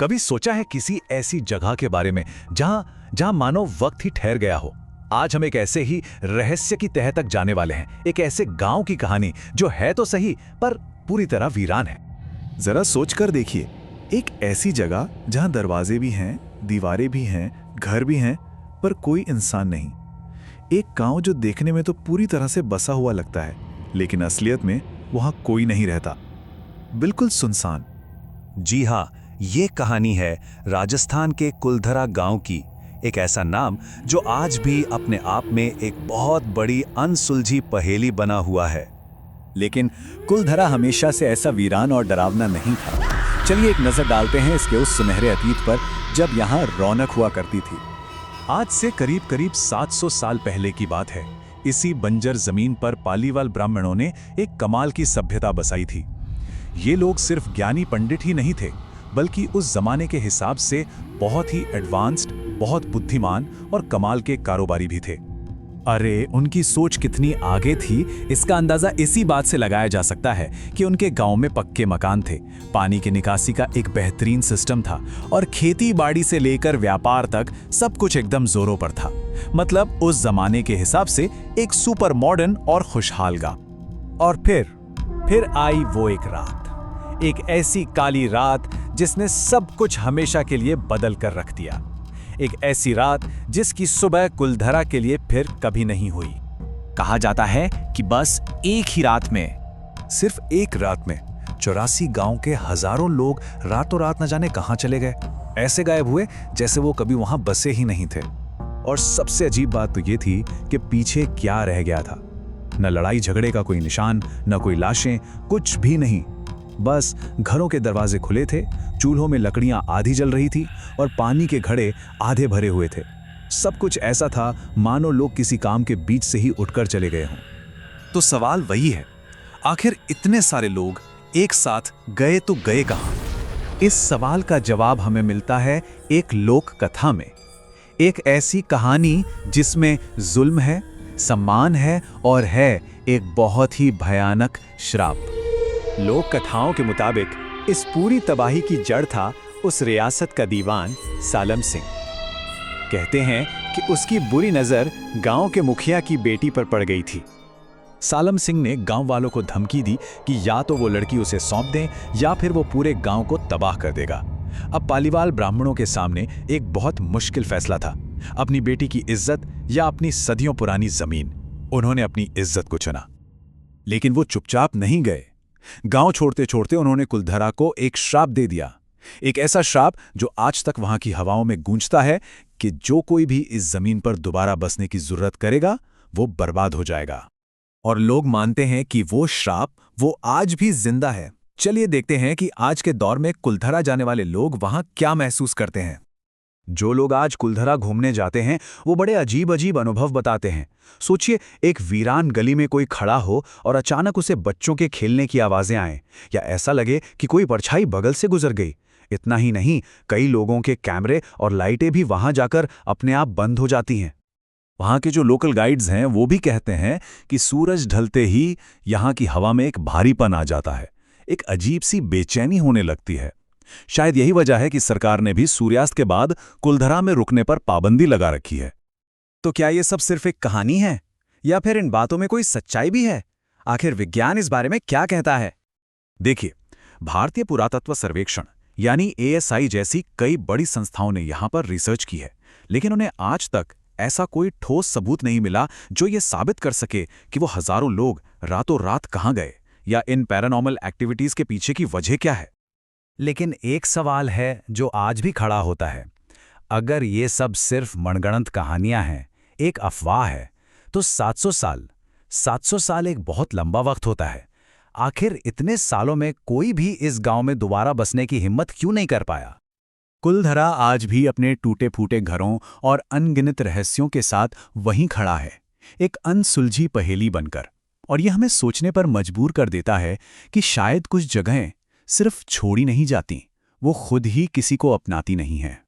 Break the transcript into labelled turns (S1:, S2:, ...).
S1: कभी सोचा है किसी ऐसी जगह के बारे में जहां जहां मानो वक्त ही ठहर गया हो? आज हम एक ऐसे ही रहस्य की तह तक जाने वाले हैं, एक ऐसे गांव की कहानी जो है तो सही पर पूरी तरह वीरान है।
S2: जरा सोचकर देखिए, एक ऐसी जगह जहां दरवाजे भी हैं, दीवारें भी हैं, घर भी हैं, पर कोई इंसान नहीं। एक गांव जो देखने में तो पूरी तरह से बसा हुआ लगता है, लेकिन असलियत में वहां कोई नहीं रहता, बिल्कुल सुनसान।
S1: जी हाँ, ये कहानी है राजस्थान के कुलधरा गांव की। एक ऐसा नाम जो आज भी अपने आप में एक बहुत बड़ी अनसुलझी पहेली बना हुआ है।
S3: लेकिन कुलधरा हमेशा से ऐसा वीरान और डरावना नहीं था। चलिए एक नजर डालते हैं इसके उस सुनहरे अतीत पर जब यहाँ रौनक हुआ करती थी।
S1: आज से करीब करीब 700 साल पहले की बात है। इसी बंजर जमीन पर पालीवाल ब्राह्मणों ने एक कमाल की सभ्यता बसाई थी। ये लोग सिर्फ ज्ञानी पंडित ही नहीं थे, बल्कि उस जमाने के हिसाब से बहुत ही एडवांस्ड, बहुत बुद्धिमान और कमाल के कारोबारी भी थे।
S3: अरे उनकी सोच कितनी आगे थी, इसका अंदाजा इसी बात से लगाया जा सकता है कि उनके गांव में पक्के मकान थे, पानी की निकासी का एक बेहतरीन सिस्टम था और खेती बाड़ी से लेकर व्यापार तक सब कुछ एकदम जोरों पर था। मतलब उस जमाने के हिसाब से एक सुपर मॉडर्न और खुशहाल गांव। और फिर आई वो एक रात, एक ऐसी काली रात जिसने सब कुछ हमेशा के लिए बदल कर रख दिया। एक ऐसी रात जिसकी सुबह कुलधरा के लिए फिर कभी नहीं हुई। कहा जाता है कि बस एक ही रात में,
S1: सिर्फ एक रात में 84 गांव के हजारों लोग रातों रात न जाने कहां चले गए। ऐसे गायब हुए जैसे वो कभी वहां बसे ही नहीं थे। और सबसे अजीब बात तो ये थी कि पीछे क्या रह गया था। न लड़ाई झगड़े का कोई निशान, न कोई लाशें, कुछ भी नहीं। बस घरों के दरवाजे खुले थे, चूल्हों में लकड़ियां आधी जल रही थी और पानी के घड़े आधे भरे हुए थे। सब कुछ ऐसा था मानो लोग किसी काम के बीच से ही उठकर चले गए हों। तो सवाल वही है, आखिर इतने सारे लोग एक साथ गए तो गए कहां?
S3: इस सवाल का जवाब हमें मिलता है एक लोक कथा में। एक ऐसी कहानी जिसमें जुल्म है, सम्मान है और है एक बहुत ही भयानक श्राप। लोक कथाओं के मुताबिक इस पूरी तबाही की जड़ था उस रियासत का दीवान सालम सिंह। कहते हैं कि उसकी बुरी नजर गांव के मुखिया की बेटी पर पड़ गई थी। सालम सिंह ने गांव वालों को धमकी दी कि या तो वो लड़की उसे सौंप दें या फिर वो पूरे गांव को तबाह कर देगा। अब पालीवाल ब्राह्मणों के सामने एक बहुत मुश्किल फैसला था, अपनी बेटी की इज्जत या अपनी सदियों पुरानी जमीन। उन्होंने अपनी इज्जत को चुना। लेकिन वो चुपचाप नहीं गए। गांव छोड़ते छोड़ते उन्होंने कुलधरा को एक श्राप दे दिया। एक ऐसा श्राप जो आज तक वहां की हवाओं में गूंजता है कि जो कोई भी इस जमीन पर दोबारा बसने की जरूरत करेगा वो बर्बाद हो जाएगा। और लोग मानते हैं कि वो श्राप वो आज भी जिंदा है। चलिए देखते हैं कि आज के दौर में कुलधरा जाने वाले लोग वहां क्या महसूस करते हैं। जो लोग आज कुलधरा घूमने जाते हैं वो बड़े अजीब अजीब अनुभव बताते हैं। सोचिए, एक वीरान गली में कोई खड़ा हो और अचानक उसे बच्चों के खेलने की आवाजें आएं, या ऐसा लगे कि कोई परछाई बगल से गुजर गई। इतना ही नहीं, कई लोगों के कैमरे और लाइटें भी वहां जाकर अपने आप बंद हो जाती हैं। वहां के जो लोकल गाइड्स हैं वो भी कहते हैं कि सूरज ढलते ही यहां की हवा में एक भारीपन आ जाता है, एक अजीब सी बेचैनी होने लगती है। शायद यही वजह है कि सरकार ने भी सूर्यास्त के बाद कुलधरा में रुकने पर पाबंदी लगा रखी है। तो क्या ये सब सिर्फ एक कहानी है या फिर इन बातों में कोई सच्चाई भी है? आखिर विज्ञान इस बारे में क्या कहता है? देखिए, भारतीय पुरातत्व सर्वेक्षण यानी ASI जैसी कई बड़ी संस्थाओं ने यहां पर रिसर्च की है, लेकिन उन्हें आज तक ऐसा कोई ठोस सबूत नहीं मिला जो ये साबित कर सके कि वो हजारों लोग रातों रात कहां गए या इन पैरानॉर्मल एक्टिविटीज के पीछे की वजह क्या है। लेकिन एक सवाल है जो आज भी खड़ा होता है। अगर ये सब सिर्फ मनगढ़ंत कहानियां हैं, एक अफवाह है, तो 700 साल एक बहुत लंबा वक्त होता है। आखिर इतने सालों में कोई भी इस गांव में दोबारा बसने की हिम्मत क्यों नहीं कर पाया? कुलधरा आज भी अपने टूटे फूटे घरों और अनगिनत रहस्यों के साथ वहीं खड़ा है, एक अनसुलझी पहेली बनकर। और यह हमें सोचने पर मजबूर कर देता है कि शायद कुछ जगहें सिर्फ छोड़ी नहीं जाती, वो खुद ही किसी को अपनाती नहीं हैं।